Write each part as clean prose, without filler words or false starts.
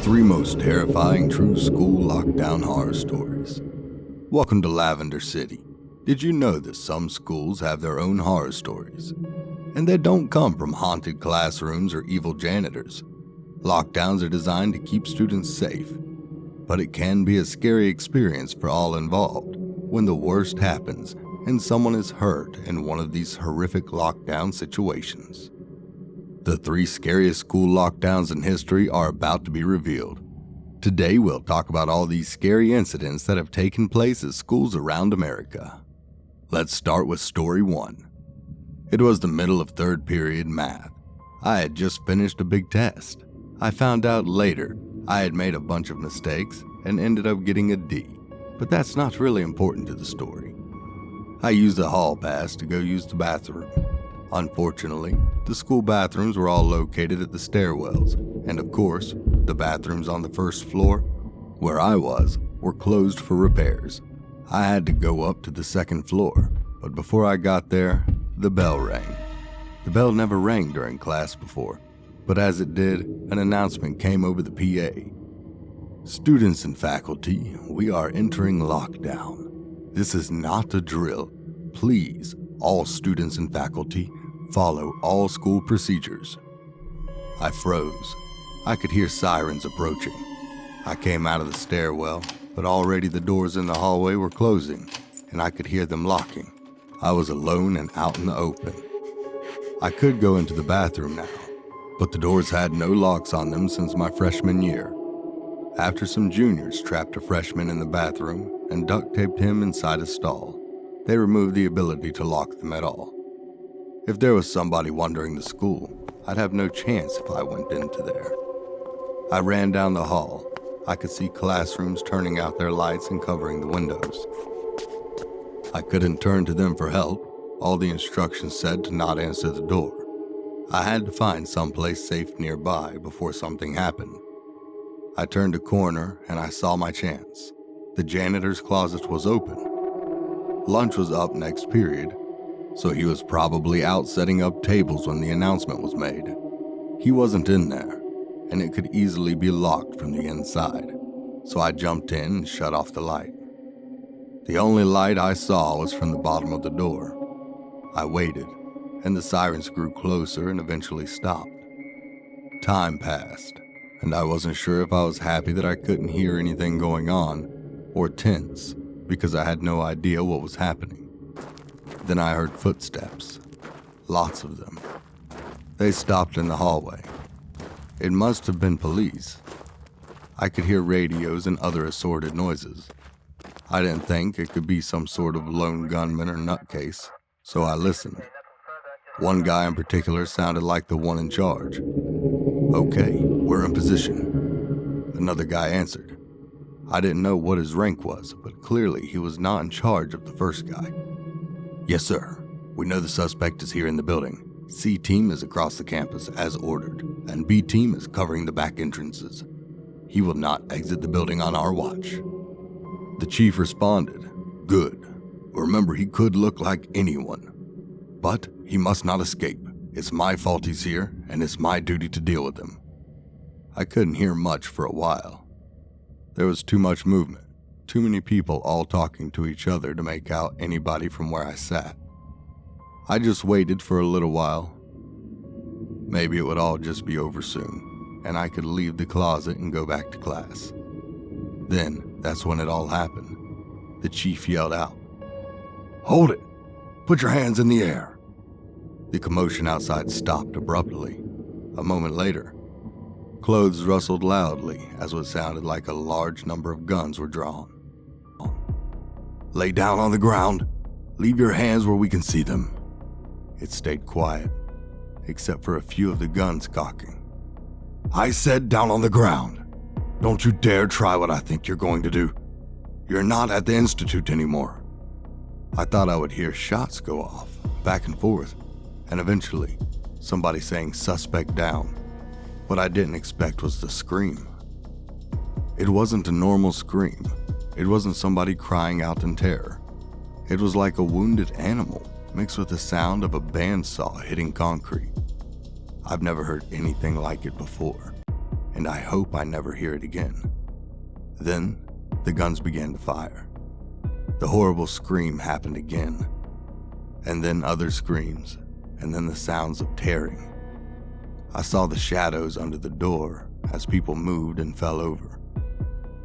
three most terrifying true school lockdown horror stories. Welcome to Lavender City. Did you know that some schools have their own horror stories? And they don't come from haunted classrooms or evil janitors. Lockdowns are designed to keep students safe, but it can be a scary experience for all involved when the worst happens and someone is hurt in one of these horrific lockdown situations. The three scariest school lockdowns in history are about to be revealed. Today we'll talk about all these scary incidents that have taken place at schools around America. Let's start with story 1. It was the middle of third period math. I had just finished a big test. I found out later I had made a bunch of mistakes and ended up getting a D, but that's not really important to the story. I used the hall pass to go use the bathroom. Unfortunately, the school bathrooms were all located at the stairwells, and of course, the bathrooms on the first floor, where I was, were closed for repairs. I had to go up to the second floor, but before I got there, the bell rang. The bell never rang during class before, but as it did, an announcement came over the PA. Students and faculty, we are entering lockdown. This is not a drill. Please, all students and faculty, follow all school procedures. I froze. I could hear sirens approaching. I came out of the stairwell, but already the doors in the hallway were closing, and I could hear them locking. I was alone and out in the open. I could go into the bathroom now, but the doors had no locks on them since my freshman year. After some juniors trapped a freshman in the bathroom and duct taped him inside a stall, they removed the ability to lock them at all. If there was somebody wandering the school, I'd have no chance if I went into there. I ran down the hall. I could see classrooms turning out their lights and covering the windows. I couldn't turn to them for help. All the instructions said to not answer the door. I had to find someplace safe nearby before something happened. I turned a corner and I saw my chance. The janitor's closet was open. Lunch was up next period, so he was probably out setting up tables when the announcement was made. He wasn't in there, and it could easily be locked from the inside, so I jumped in and shut off the light. The only light I saw was from the bottom of the door. I waited, and the sirens grew closer and eventually stopped. Time passed, and I wasn't sure if I was happy that I couldn't hear anything going on, or tense, because I had no idea what was happening. Then I heard footsteps, lots of them. They stopped in the hallway. It must have been police. I could hear radios and other assorted noises. I didn't think it could be some sort of lone gunman or nutcase, so I listened. One guy in particular sounded like the one in charge. Okay, we're in position. Another guy answered. I didn't know what his rank was, but clearly he was not in charge of the first guy. Yes, sir. We know the suspect is here in the building. C team is across the campus as ordered, and B team is covering the back entrances. He will not exit the building on our watch. The chief responded, Good. Remember, he could look like anyone. But he must not escape. It's my fault he's here, and it's my duty to deal with him. I couldn't hear much for a while. There was too much movement. Too many people all talking to each other to make out anybody from where I sat. I just waited for a little while. Maybe it would all just be over soon, and I could leave the closet and go back to class. Then, that's when it all happened. The chief yelled out, Hold it! Put your hands in the air! The commotion outside stopped abruptly. A moment later, clothes rustled loudly as what sounded like a large number of guns were drawn. Lay down on the ground. Leave your hands where we can see them. It stayed quiet, except for a few of the guns cocking. I said down on the ground. Don't you dare try what I think you're going to do. You're not at the institute anymore. I thought I would hear shots go off, back and forth, and eventually somebody saying suspect down. What I didn't expect was the scream. It wasn't a normal scream. It wasn't somebody crying out in terror. It was like a wounded animal mixed with the sound of a bandsaw hitting concrete. I've never heard anything like it before. and I hope I never hear it again. Then, the guns began to fire. The horrible scream happened again, and then other screams, and then the sounds of tearing. I saw the shadows under the door as people moved and fell over,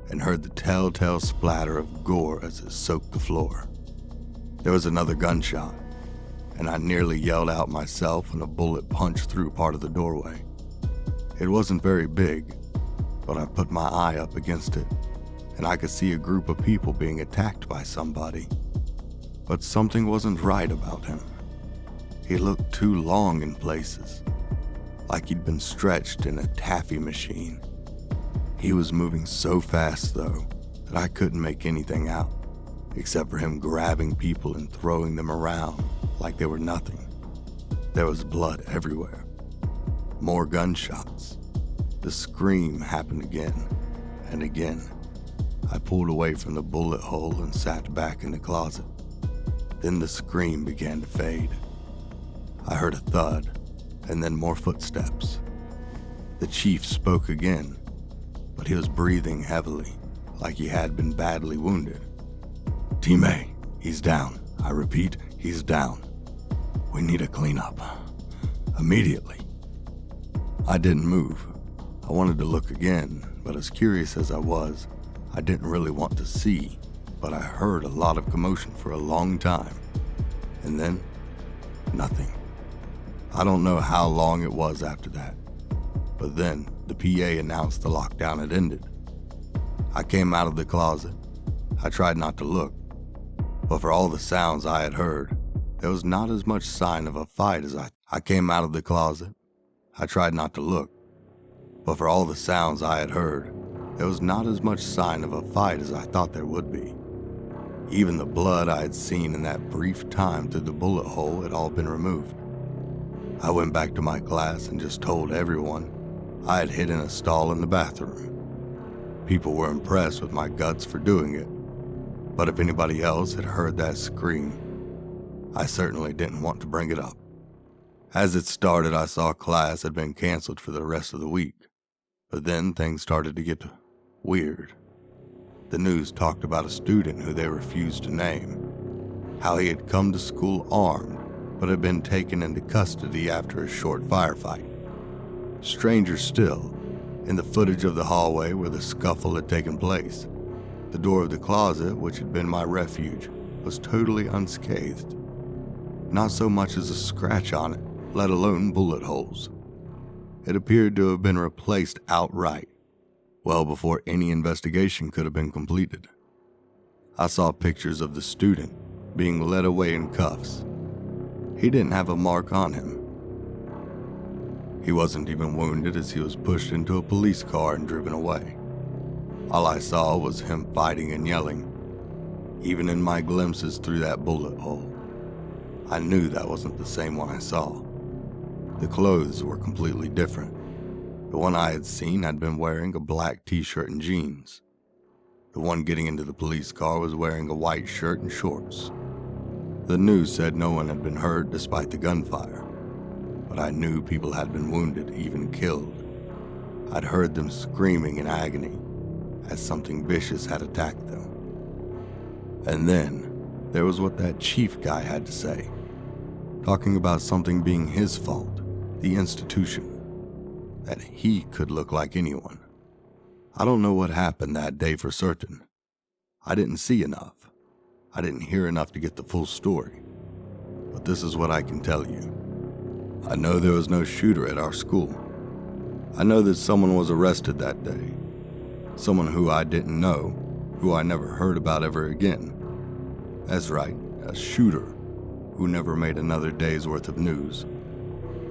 and heard the telltale splatter of gore as it soaked the floor. There was another gunshot, and I nearly yelled out myself when a bullet punched through part of the doorway. It wasn't very big, but I put my eye up against it, and I could see a group of people being attacked by somebody. But something wasn't right about him. He looked too long in places, like he'd been stretched in a taffy machine. He was moving so fast, though, that I couldn't make anything out, except for him grabbing people and throwing them around like they were nothing. There was blood everywhere. More gunshots. The scream happened again and again. I pulled away from the bullet hole and sat back in the closet. Then the scream began to fade. I heard a thud, and then more footsteps. The chief spoke again, but he was breathing heavily, like he had been badly wounded. "Team A, he's down. I repeat, he's down. We need a cleanup. Immediately." I didn't move. I wanted to look again, but as curious as I was, I didn't really want to see, but I heard a lot of commotion for a long time. And then, nothing. I don't know how long it was after that, but then the PA announced the lockdown had ended. I came out of the closet. I tried not to look, but for all the sounds I had heard, there was not as much sign of a fight as I came out of the closet. I tried not to look, but for all the sounds I had heard, there was not as much sign of a fight as I thought there would be. Even the blood I had seen in that brief time through the bullet hole had all been removed. I went back to my class and just told everyone I had hid in a stall in the bathroom. People were impressed with my guts for doing it, but if anybody else had heard that scream, I certainly didn't want to bring it up. As it started, I saw class had been canceled for the rest of the week, but then things started to get weird. The news talked about a student who they refused to name, how he had come to school armed but had been taken into custody after a short firefight. Stranger still, in the footage of the hallway where the scuffle had taken place, the door of the closet, which had been my refuge, was totally unscathed. Not so much as a scratch on it, let alone bullet holes. It appeared to have been replaced outright, well before any investigation could have been completed. I saw pictures of the student being led away in cuffs. He didn't have a mark on him. He wasn't even wounded as he was pushed into a police car and driven away. All I saw was him fighting and yelling. Even in my glimpses through that bullet hole, I knew that wasn't the same one I saw. The clothes were completely different. The one I had seen had been wearing a black t-shirt and jeans. The one getting into the police car was wearing a white shirt and shorts. The news said no one had been hurt despite the gunfire, but I knew people had been wounded, even killed. I'd heard them screaming in agony as something vicious had attacked them. And then there was what that chief guy had to say, talking about something being his fault, the institution, that he could look like anyone. I don't know what happened that day for certain. I didn't see enough. I didn't hear enough to get the full story. But this is what I can tell you. I know there was no shooter at our school. I know that someone was arrested that day. Someone who I didn't know, who I never heard about ever again. That's right, a shooter who never made another day's worth of news.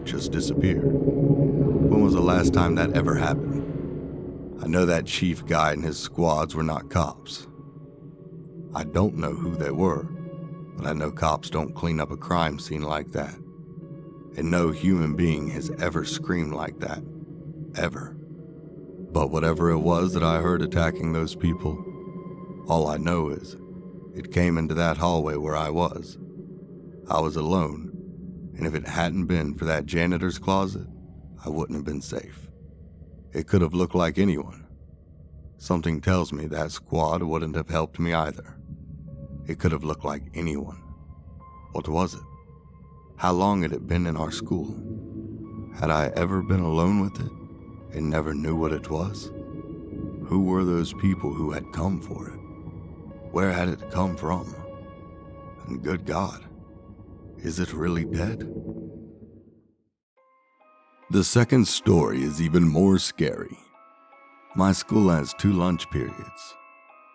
Just disappeared. When was the last time that ever happened? I know that chief guy and his squads were not cops. I don't know who they were, but I know cops don't clean up a crime scene like that. And no human being has ever screamed like that. Ever. But whatever it was that I heard attacking those people, all I know is it came into that hallway where I was. I was alone, and if it hadn't been for that janitor's closet, I wouldn't have been safe. It could have looked like anyone. Something tells me that squad wouldn't have helped me either. It could have looked like anyone. What was it? How long had it been in our school? Had I ever been alone with it and never knew what it was? Who were those people who had come for it? Where had it come from? And good God, is it really dead? The second story is even more scary. My school has 2 lunch periods.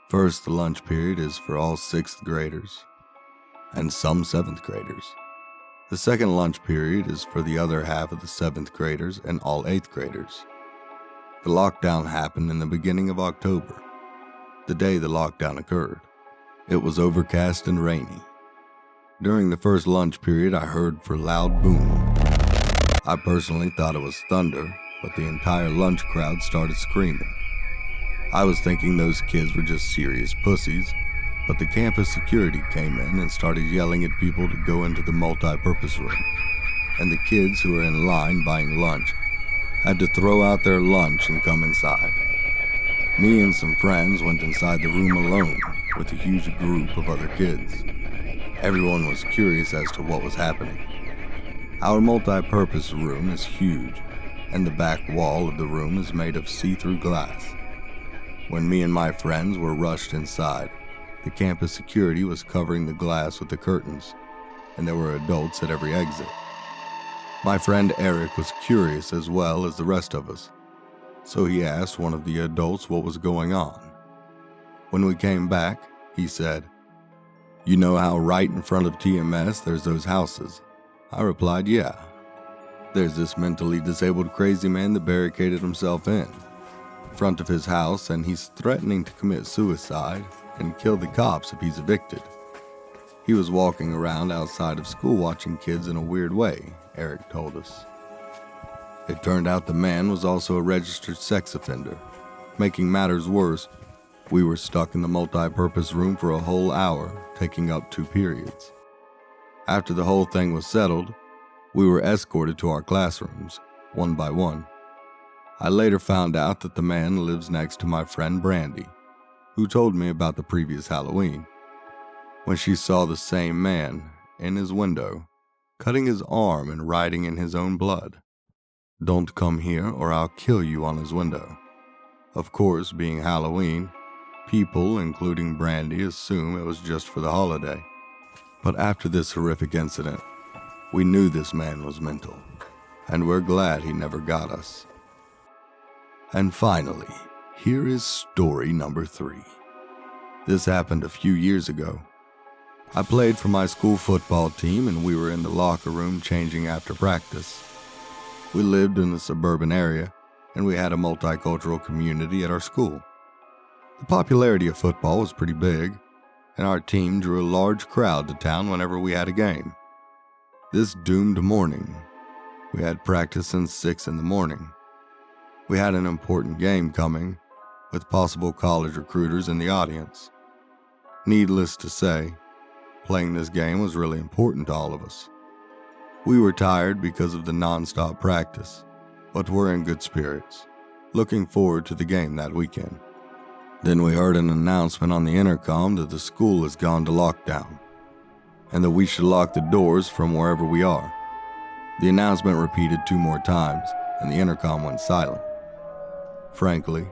First, the lunch period is for all 6th graders and some 7th graders. The second lunch period is for the other half of the 7th graders and all 8th graders. The lockdown happened in the beginning of October, the day the lockdown occurred. It was overcast and rainy. During the first lunch period, I heard for loud boom. I personally thought it was thunder, but the entire lunch crowd started screaming. I was thinking those kids were just serious pussies, but the campus security came in and started yelling at people to go into the multi-purpose room, and the kids who were in line buying lunch had to throw out their lunch and come inside. Me and some friends went inside the room alone with a huge group of other kids. Everyone was curious as to what was happening. Our multi-purpose room is huge, and the back wall of the room is made of see-through glass. When me and my friends were rushed inside, the campus security was covering the glass with the curtains, and there were adults at every exit. My friend Eric was curious as well as the rest of us, so he asked one of the adults what was going on. When we came back, he said, "You know how right in front of TMS there's those houses?" I replied, "Yeah. There's this mentally disabled crazy man that barricaded himself in front of his house, and he's threatening to commit suicide and kill the cops if he's evicted. He was walking around outside of school watching kids in a weird way," Eric told us. It turned out the man was also a registered sex offender. Making matters worse, we were stuck in the multi-purpose room for a whole hour, taking up 2 periods. After the whole thing was settled, we were escorted to our classrooms, one by one. I later found out that the man lives next to my friend Brandy, who told me about the previous Halloween, when she saw the same man in his window, cutting his arm and writing in his own blood, "Don't come here or I'll kill you," on his window. Of course, being Halloween, people, including Brandy, assume it was just for the holiday. But after this horrific incident, we knew this man was mental, and we're glad he never got us. And finally, here is story number 3. This happened a few years ago. I played for my school football team, and we were in the locker room changing after practice. We lived in a suburban area, and we had a multicultural community at our school. The popularity of football was pretty big, and our team drew a large crowd to town whenever we had a game. This doomed morning, we had practice since 6 in the morning. We had an important game coming, with possible college recruiters in the audience. Needless to say, playing this game was really important to all of us. We were tired because of the non-stop practice, but were in good spirits, looking forward to the game that weekend. Then we heard an announcement on the intercom that the school has gone to lockdown, and that we should lock the doors from wherever we are. The announcement repeated 2 more times, and the intercom went silent. Frankly,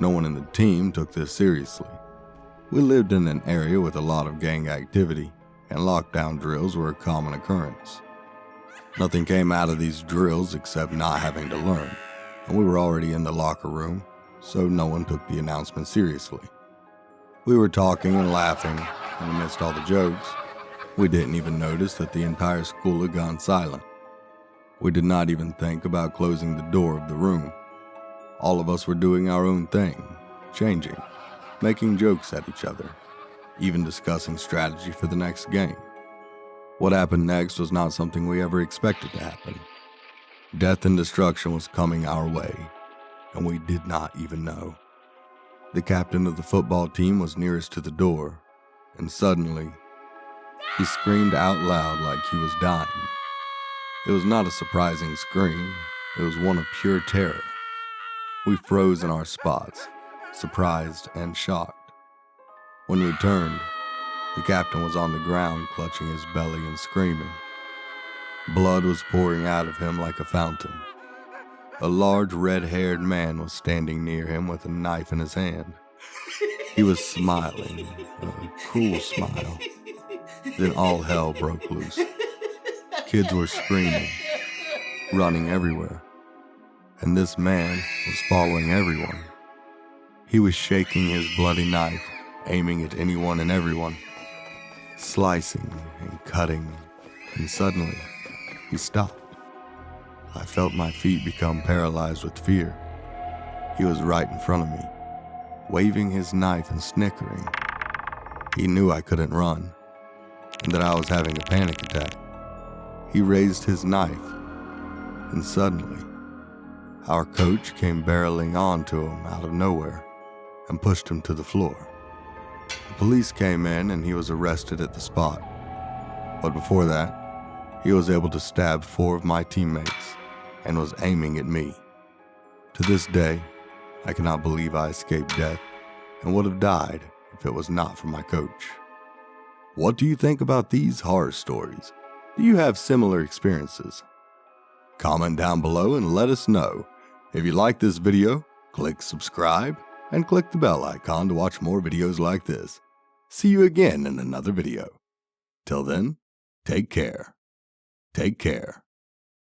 no one in the team took this seriously. We lived in an area with a lot of gang activity, and lockdown drills were a common occurrence. Nothing came out of these drills except not having to learn, and we were already in the locker room, so no one took the announcement seriously. We were talking and laughing, and amidst all the jokes, we didn't even notice that the entire school had gone silent. We did not even think about closing the door of the room. All of us were doing our own thing, changing, making jokes at each other, even discussing strategy for the next game. What happened next was not something we ever expected to happen. Death and destruction was coming our way, and we did not even know. The captain of the football team was nearest to the door, and suddenly, he screamed out loud like he was dying. It was not a surprising scream, it was one of pure terror. We froze in our spots, surprised and shocked. When we turned, the captain was on the ground clutching his belly and screaming. Blood was pouring out of him like a fountain. A large red-haired man was standing near him with a knife in his hand. He was smiling, a cruel smile. Then all hell broke loose. Kids were screaming, running everywhere, and this man was following everyone. He was shaking his bloody knife, aiming at anyone and everyone, slicing and cutting, and suddenly he stopped. I felt my feet become paralyzed with fear. He was right in front of me, waving his knife and snickering. He knew I couldn't run, and that I was having a panic attack. He raised his knife, and suddenly, our coach came barreling onto him out of nowhere and pushed him to the floor. The police came in and he was arrested at the spot. But before that, he was able to stab 4 of my teammates and was aiming at me. To this day, I cannot believe I escaped death and would have died if it was not for my coach. What do you think about these horror stories? Do you have similar experiences? Comment down below and let us know. If you like this video, click subscribe and click the bell icon to watch more videos like this. See you again in another video. Till then, take care. Take care.